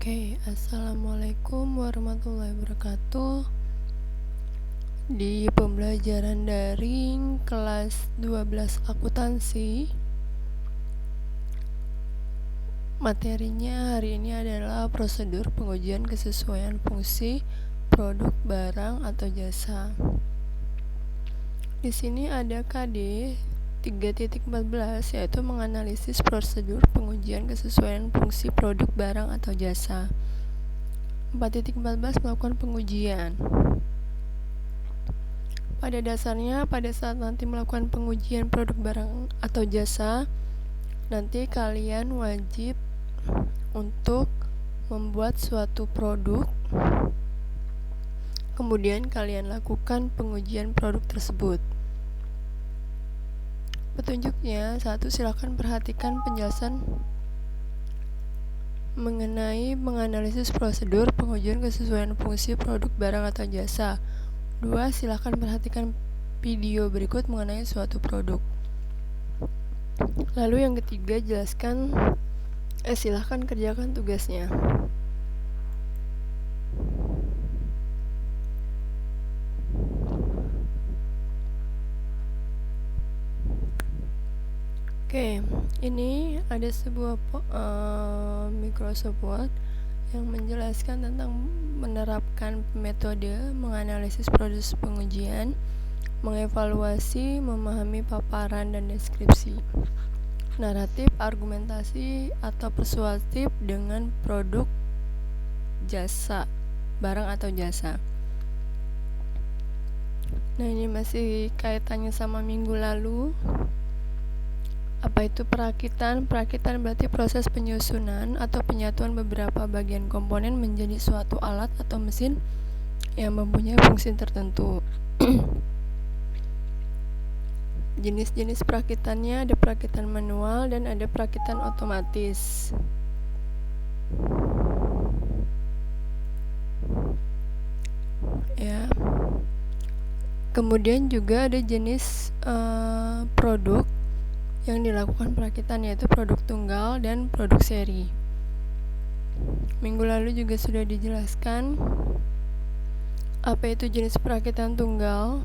Assalamualaikum warahmatullahi wabarakatuh. Di pembelajaran daring kelas 12 akuntansi, materinya hari ini adalah prosedur pengujian kesesuaian fungsi produk barang atau jasa. Di sini ada KD 3.14, yaitu menganalisis prosedur pengujian kesesuaian fungsi produk barang atau jasa. 4.14 melakukan pengujian. Pada dasarnya, pada saat nanti melakukan pengujian produk barang atau jasa, nanti kalian wajib untuk membuat suatu produk, kemudian kalian lakukan pengujian produk tersebut. Petunjuknya, 1. Silakan perhatikan penjelasan mengenai menganalisis prosedur pengujian kesesuaian fungsi produk barang atau jasa. 2. Silakan perhatikan video berikut mengenai suatu produk. Lalu yang ketiga, silakan kerjakan tugasnya. Ini ada sebuah Microsoft Word yang menjelaskan tentang menerapkan metode menganalisis proses pengujian, mengevaluasi, memahami paparan dan deskripsi, naratif, argumentasi, atau persuasif dengan produk jasa, barang atau jasa. Nah, ini masih kaitannya sama minggu lalu. Apa itu perakitan? Perakitan berarti proses penyusunan atau penyatuan beberapa bagian komponen menjadi suatu alat atau mesin yang mempunyai fungsi tertentu. Jenis-jenis perakitannya ada perakitan manual dan ada perakitan otomatis. Ya. Kemudian juga ada jenis produk yang dilakukan perakitan, yaitu produk tunggal dan produk seri. Minggu lalu juga sudah dijelaskan apa itu jenis perakitan tunggal.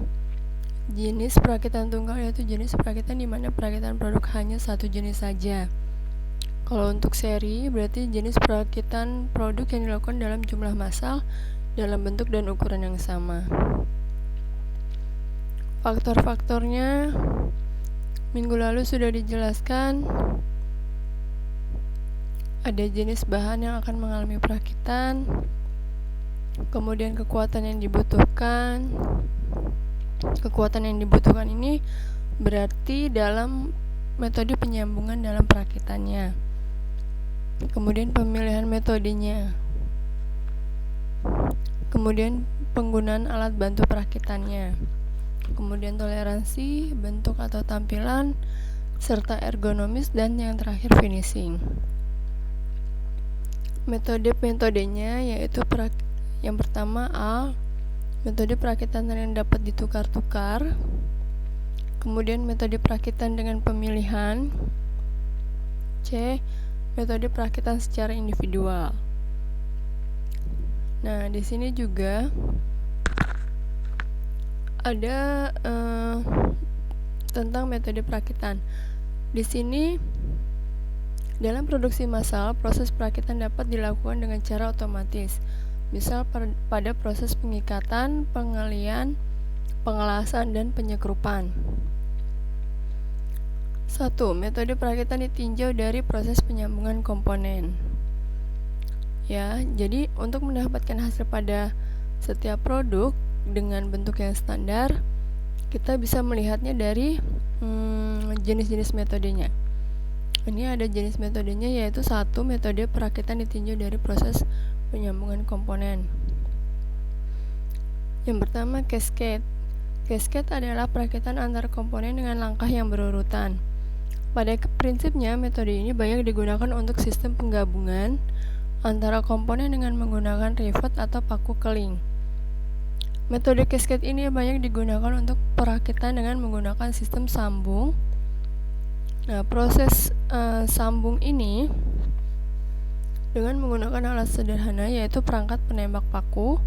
Jenis perakitan tunggal yaitu jenis perakitan di mana perakitan produk hanya satu jenis saja. Kalau untuk seri berarti jenis perakitan produk yang dilakukan dalam jumlah massal dalam bentuk dan ukuran yang sama. Faktor-faktornya minggu lalu sudah dijelaskan. Ada jenis bahan yang akan mengalami perakitan, kemudian kekuatan yang dibutuhkan. Kekuatan yang dibutuhkan ini berarti dalam metode penyambungan dalam perakitannya. Kemudian pemilihan metodenya. Kemudian penggunaan alat bantu perakitannya. Kemudian toleransi, bentuk atau tampilan, serta ergonomis, dan yang terakhir finishing. Metodenya yaitu yang pertama A, metode perakitan yang dapat ditukar-tukar. Kemudian metode perakitan dengan pemilihan. C, metode perakitan secara individual. Nah, di sini juga ada tentang metode perakitan. Di sini dalam produksi massal, proses perakitan dapat dilakukan dengan cara otomatis. Misal pada proses pengikatan, pengalian, pengelasan, dan penyekrupan. 1. Metode perakitan ditinjau dari proses penyambungan komponen. Ya, jadi untuk mendapatkan hasil pada setiap produk dengan bentuk yang standar, kita bisa melihatnya dari jenis-jenis metodenya. Ini ada jenis metodenya, yaitu 1. Metode perakitan ditinjau dari proses penyambungan komponen. Yang pertama, cascade. Cascade adalah perakitan antar komponen dengan langkah yang berurutan. Pada prinsipnya, metode ini banyak digunakan untuk sistem penggabungan antara komponen dengan menggunakan rivet atau paku keling. Metode cascade ini banyak digunakan untuk perakitan dengan menggunakan sistem sambung. Nah, proses sambung ini dengan menggunakan alat sederhana yaitu perangkat penembak paku.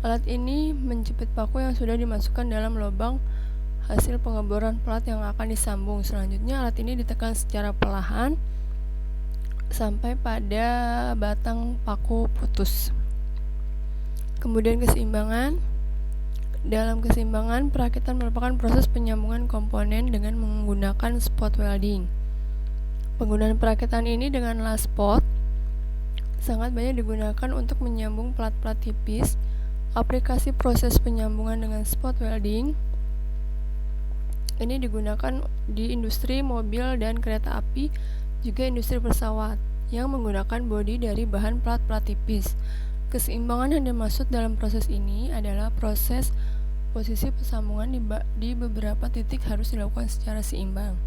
Alat ini menjepit paku yang sudah dimasukkan dalam lubang hasil pengeboran plat yang akan disambung. Selanjutnya alat ini ditekan secara perlahan sampai pada batang paku putus. Kemudian keseimbangan. Dalam keseimbangan, perakitan merupakan proses penyambungan komponen dengan menggunakan spot welding. Penggunaan perakitan ini dengan las spot sangat banyak digunakan untuk menyambung plat-plat tipis. Aplikasi proses penyambungan dengan spot welding ini digunakan di industri mobil dan kereta api, juga industri pesawat yang menggunakan bodi dari bahan plat-plat tipis. Keseimbangan yang dimaksud dalam proses ini adalah proses posisi persambungan di beberapa titik harus dilakukan secara seimbang.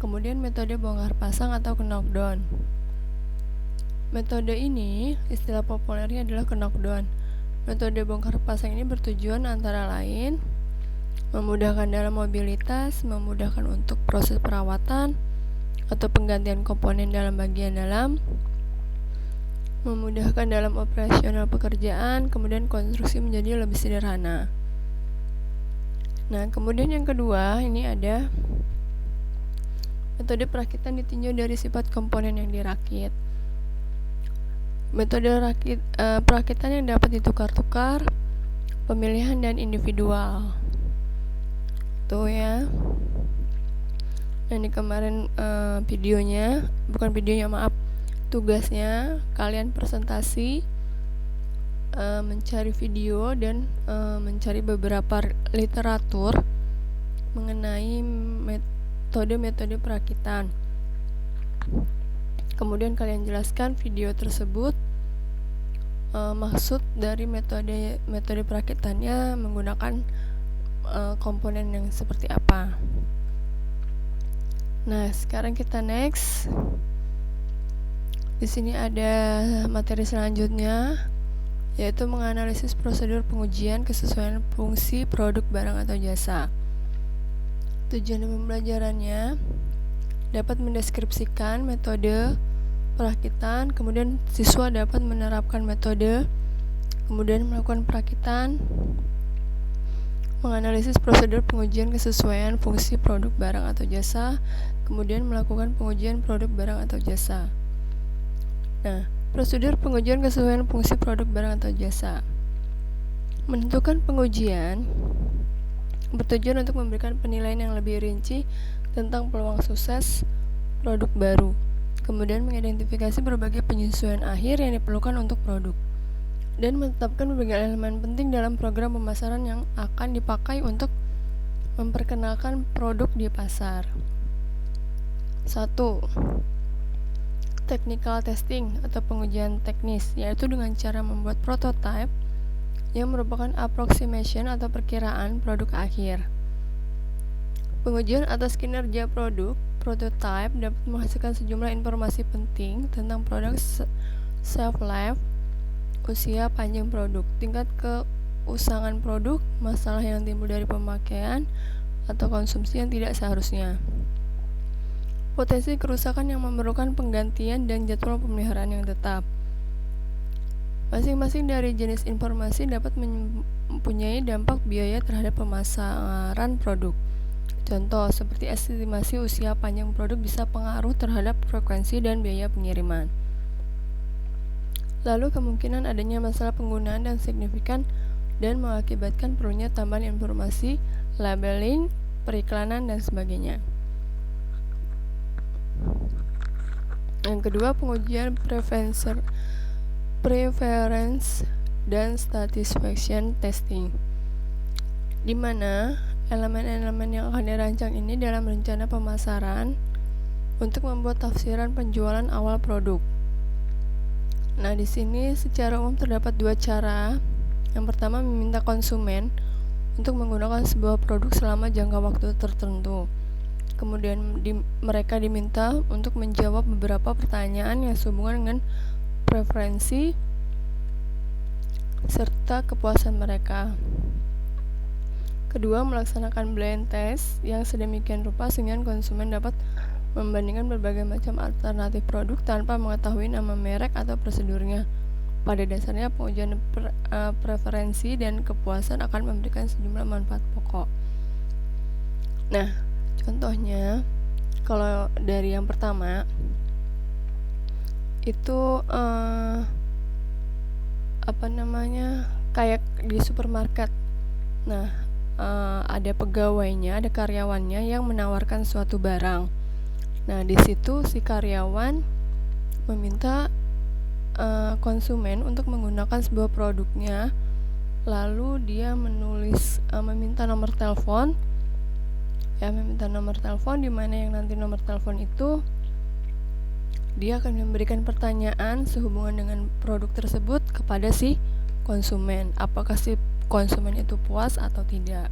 Kemudian metode bongkar pasang atau knockdown. Metode ini istilah populernya adalah knockdown. Metode bongkar pasang ini bertujuan antara lain memudahkan dalam mobilitas, memudahkan untuk proses perawatan atau penggantian komponen dalam bagian dalam, memudahkan dalam operasional pekerjaan, kemudian konstruksi menjadi lebih sederhana. Nah, kemudian yang kedua, ini ada metode perakitan ditinjau dari sifat komponen yang dirakit. Metode perakitan yang dapat ditukar-tukar, pemilihan dan individual. Tuh ya. Ini kemarin tugasnya kalian presentasi, mencari video dan mencari beberapa literatur mengenai metode-metode perakitan. Kemudian kalian jelaskan video tersebut, maksud dari metode perakitannya menggunakan komponen yang seperti apa. Nah, sekarang kita next. Di sini ada materi selanjutnya, yaitu menganalisis prosedur pengujian kesesuaian fungsi produk barang atau jasa. Tujuan pembelajarannya dapat mendeskripsikan metode perakitan, kemudian siswa dapat menerapkan metode, kemudian melakukan perakitan, menganalisis prosedur pengujian kesesuaian fungsi produk barang atau jasa, kemudian melakukan pengujian produk barang atau jasa. Nah, prosedur pengujian kesesuaian fungsi produk barang atau jasa. Menentukan pengujian bertujuan untuk memberikan penilaian yang lebih rinci tentang peluang sukses produk baru, kemudian mengidentifikasi berbagai penyesuaian akhir yang diperlukan untuk produk, dan menetapkan berbagai elemen penting dalam program pemasaran yang akan dipakai untuk memperkenalkan produk di pasar. 1. Technical testing atau pengujian teknis, yaitu dengan cara membuat prototipe yang merupakan approximation atau perkiraan produk akhir. Pengujian atas kinerja produk, prototipe dapat menghasilkan sejumlah informasi penting tentang produk, shelf life, usia panjang produk, tingkat keusangan produk, masalah yang timbul dari pemakaian atau konsumsi yang tidak seharusnya, potensi kerusakan yang memerlukan penggantian dan jadwal pemeliharaan yang tetap. Masing-masing dari jenis informasi dapat mempunyai dampak biaya terhadap pemasaran produk. Contoh, seperti estimasi usia panjang produk bisa pengaruh terhadap frekuensi dan biaya pengiriman. Lalu kemungkinan adanya masalah penggunaan yang signifikan dan mengakibatkan perlunya tambahan informasi, labeling, periklanan, dan sebagainya. Yang kedua, pengujian preference dan satisfaction testing, di mana elemen-elemen yang akan dirancang ini dalam rencana pemasaran untuk membuat tafsiran penjualan awal produk. Nah, di sini secara umum terdapat dua cara. Yang pertama, meminta konsumen untuk menggunakan sebuah produk selama jangka waktu tertentu. Kemudian mereka diminta untuk menjawab beberapa pertanyaan yang sehubungan dengan preferensi serta kepuasan mereka. Kedua, melaksanakan blind test yang sedemikian rupa sehingga konsumen dapat membandingkan berbagai macam alternatif produk tanpa mengetahui nama merek atau prosedurnya. Pada dasarnya, pengujian preferensi dan kepuasan akan memberikan sejumlah manfaat pokok. Nah, contohnya, kalau dari yang pertama, itu kayak di supermarket. Nah, ada pegawainya, ada karyawannya yang menawarkan suatu barang. Nah, di situ si karyawan meminta konsumen untuk menggunakan sebuah produknya, lalu dia meminta nomor telepon, di mana yang nanti nomor telepon itu dia akan memberikan pertanyaan sehubungan dengan produk tersebut kepada si konsumen, apakah si konsumen itu puas atau tidak.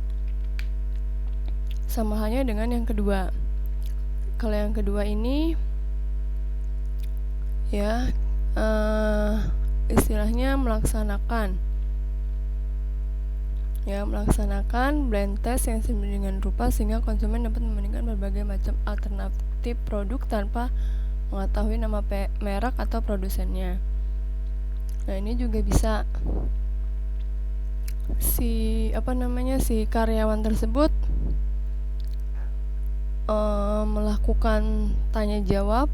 Sama halnya dengan yang kedua. Kalau yang kedua ini istilahnya melaksanakan blind test yang sedemikian rupa sehingga konsumen dapat membandingkan berbagai macam alternatif produk tanpa mengetahui nama merek atau produsennya. Nah, ini juga bisa si karyawan tersebut melakukan tanya jawab,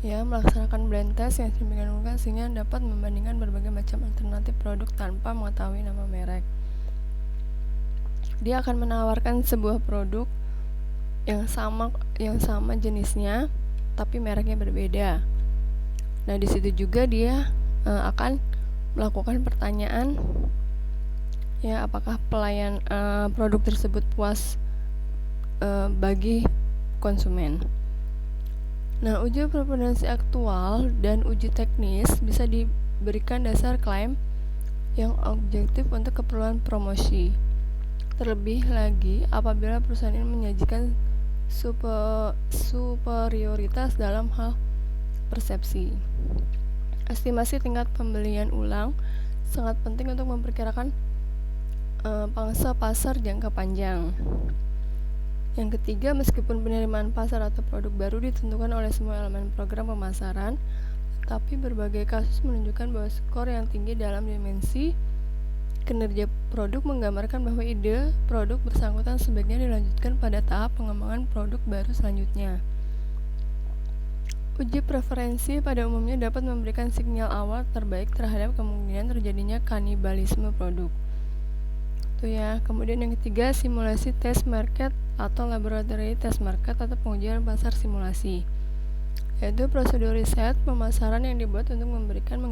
melaksanakan blind test yang sedemikian rupa sehingga dapat membandingkan berbagai macam alternatif produk tanpa mengetahui nama merek. Dia akan menawarkan sebuah produk yang sama jenisnya, tapi mereknya berbeda. Nah, di situ juga dia akan melakukan pertanyaan, apakah pelayan produk tersebut puas bagi konsumen. Nah, uji preferensi aktual dan uji teknis bisa diberikan dasar klaim yang objektif untuk keperluan promosi. Terlebih lagi apabila perusahaan ini menyajikan superioritas dalam hal persepsi. Estimasi tingkat pembelian ulang sangat penting untuk memperkirakan pangsa pasar jangka panjang. Yang ketiga, meskipun penerimaan pasar atau produk baru ditentukan oleh semua elemen program pemasaran, tapi berbagai kasus menunjukkan bahwa skor yang tinggi dalam dimensi kinerja produk menggambarkan bahwa ide produk bersangkutan sebaiknya dilanjutkan pada tahap pengembangan produk baru selanjutnya. Uji preferensi pada umumnya dapat memberikan sinyal awal terbaik terhadap kemungkinan terjadinya kanibalisme produk. Kemudian yang ketiga, simulasi test market atau laboratory test market atau pengujian pasar simulasi, yaitu prosedur riset pemasaran yang dibuat untuk memberikan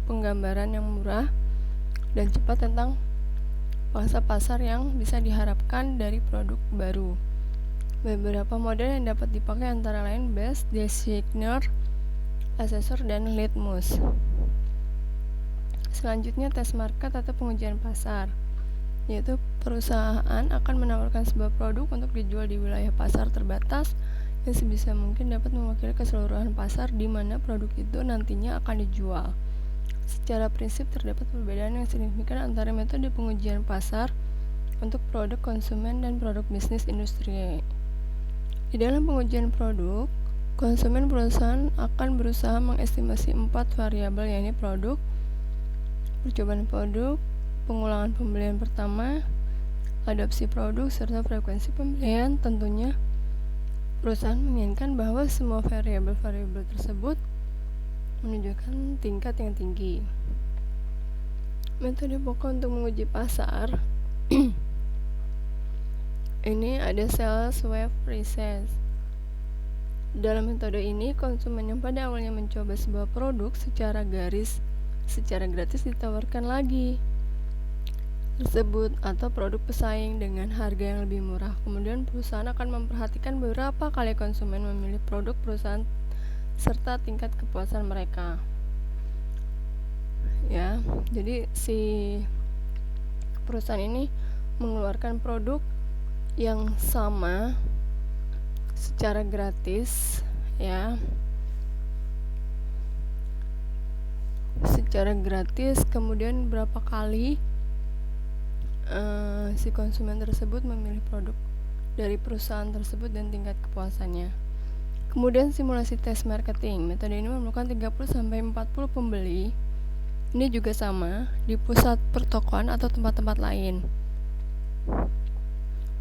penggambaran yang murah dan cepat tentang pangsa pasar yang bisa diharapkan dari produk baru. Beberapa model yang dapat dipakai antara lain Best Designer, Assessor, dan Litmus. Selanjutnya, tes market atau pengujian pasar, yaitu perusahaan akan menawarkan sebuah produk untuk dijual di wilayah pasar terbatas yang sebisa mungkin dapat mewakili keseluruhan pasar di mana produk itu nantinya akan dijual. Secara prinsip terdapat perbedaan yang signifikan antara metode pengujian pasar untuk produk konsumen dan produk bisnis industri. Di dalam pengujian produk, konsumen perusahaan akan berusaha mengestimasi 4 variabel, yaitu produk, percobaan produk, pengulangan pembelian pertama, adopsi produk, serta frekuensi pembelian. Tentunya, perusahaan menginginkan bahwa semua variabel-variabel tersebut menunjukkan tingkat yang tinggi. Metode pokok untuk menguji pasar ini ada sales wave research. Dalam metode ini, konsumen yang pada awalnya mencoba sebuah produk secara gratis ditawarkan lagi tersebut atau produk pesaing dengan harga yang lebih murah. Kemudian perusahaan akan memperhatikan beberapa kali konsumen memilih produk perusahaan serta tingkat kepuasan mereka. Jadi si perusahaan ini mengeluarkan produk yang sama secara gratis, kemudian berapa kali si konsumen tersebut memilih produk dari perusahaan tersebut dan tingkat kepuasannya. Kemudian simulasi tes marketing. Metode ini memerlukan 30-40 pembeli. Ini juga sama di pusat pertokoan atau tempat-tempat lain.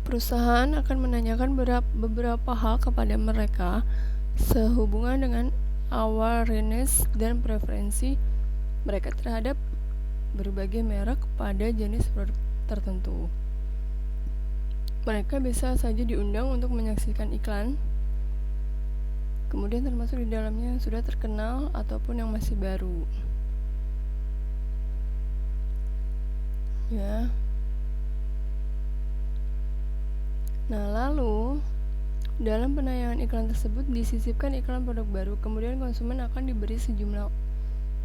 Perusahaan akan menanyakan beberapa hal kepada mereka sehubungan dengan awareness dan preferensi mereka terhadap berbagai merek pada jenis produk tertentu. Mereka bisa saja diundang untuk menyaksikan iklan, kemudian termasuk di dalamnya yang sudah terkenal ataupun yang masih baru. Ya. Nah, lalu dalam penayangan iklan tersebut disisipkan iklan produk baru, kemudian konsumen akan diberi sejumlah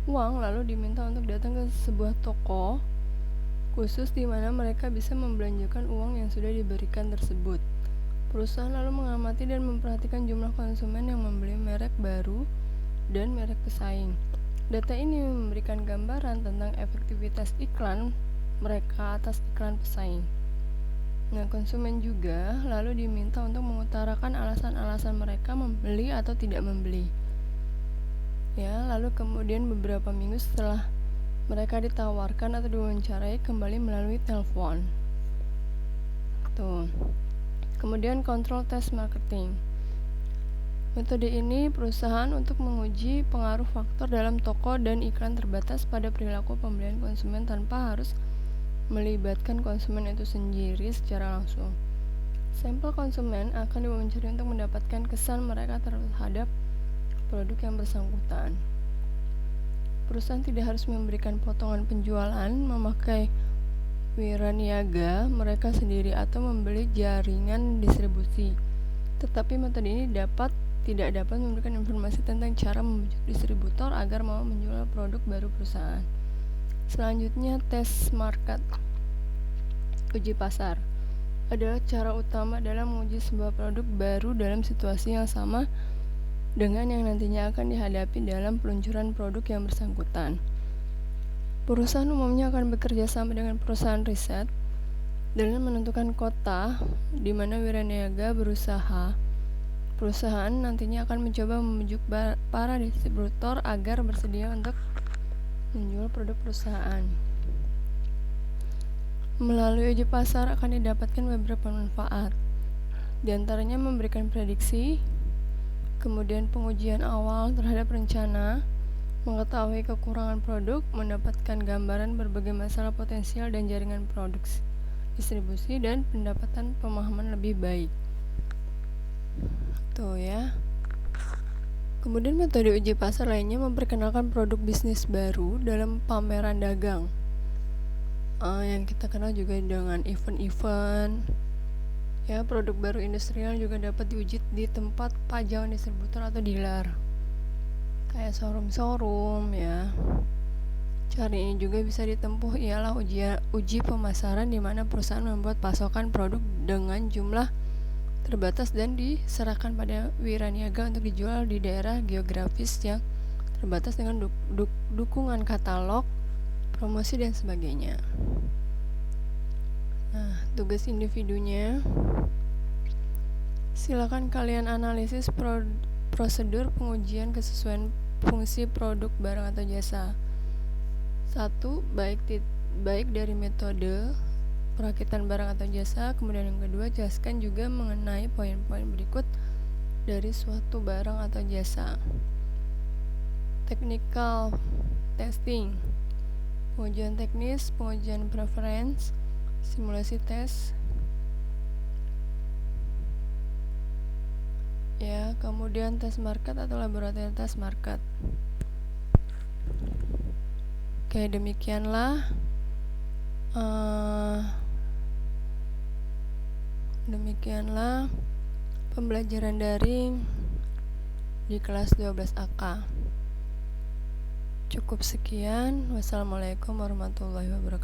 uang lalu diminta untuk datang ke sebuah toko khusus di mana mereka bisa membelanjakan uang yang sudah diberikan tersebut. Perusahaan lalu mengamati dan memperhatikan jumlah konsumen yang membeli merek baru dan merek pesaing. Data ini memberikan gambaran tentang efektivitas iklan mereka atas iklan pesaing. Nah, konsumen juga lalu diminta untuk mengutarakan alasan-alasan mereka membeli atau tidak membeli. Ya, lalu kemudian beberapa minggu setelah mereka ditawarkan atau diwawancarai kembali melalui telepon. Tuh. Kemudian kontrol tes marketing. Metode ini perusahaan untuk menguji pengaruh faktor dalam toko dan iklan terbatas pada perilaku pembelian konsumen tanpa harus melibatkan konsumen itu sendiri secara langsung. Sampel konsumen akan diwawancarai untuk mendapatkan kesan mereka terhadap produk yang bersangkutan. Perusahaan tidak harus memberikan potongan penjualan, memakai wiraniaga mereka sendiri atau membeli jaringan distribusi. Tetapi metode ini tidak dapat memberikan informasi tentang cara membujuk distributor agar mau menjual produk baru perusahaan. Selanjutnya, tes market. Uji pasar adalah cara utama dalam menguji sebuah produk baru dalam situasi yang sama dengan yang nantinya akan dihadapi dalam peluncuran produk yang bersangkutan. Perusahaan umumnya akan bekerja sama dengan perusahaan riset dalam menentukan kota di mana wiraniaga berusaha. Perusahaan nantinya akan mencoba membujuk para distributor agar bersedia untuk menjual produk perusahaan. Melalui uji pasar akan didapatkan beberapa manfaat. Di antaranya memberikan prediksi, kemudian pengujian awal terhadap rencana, mengetahui kekurangan produk, mendapatkan gambaran berbagai masalah potensial dan jaringan produksi, distribusi, dan pendapatan pemahaman lebih baik. Tuh ya. Kemudian metode uji pasar lainnya memperkenalkan produk bisnis baru dalam pameran dagang. Yang kita kenal juga dengan event-event. Ya, produk baru industrial juga dapat diuji di tempat pajawan distributor atau dealer. Kayak showroom ya. Cara ini juga bisa ditempuh ialah uji pemasaran di mana perusahaan membuat pasokan produk dengan jumlah terbatas dan diserahkan pada wiraniaga untuk dijual di daerah geografis yang terbatas dengan dukungan katalog, promosi, dan sebagainya. Nah, tugas individunya, silakan kalian analisis prosedur pengujian kesesuaian fungsi produk, barang, atau jasa. 1. Baik dari metode perakitan barang atau jasa. Kemudian yang kedua, jelaskan juga mengenai poin-poin berikut dari suatu barang atau jasa. Technical testing, pengujian teknis, pengujian preference, simulasi tes. Ya, kemudian tes market atau laboratorium tes market. Oke, demikianlah pembelajaran daring di kelas 12 AK. Cukup sekian. Wassalamualaikum warahmatullahi wabarakatuh.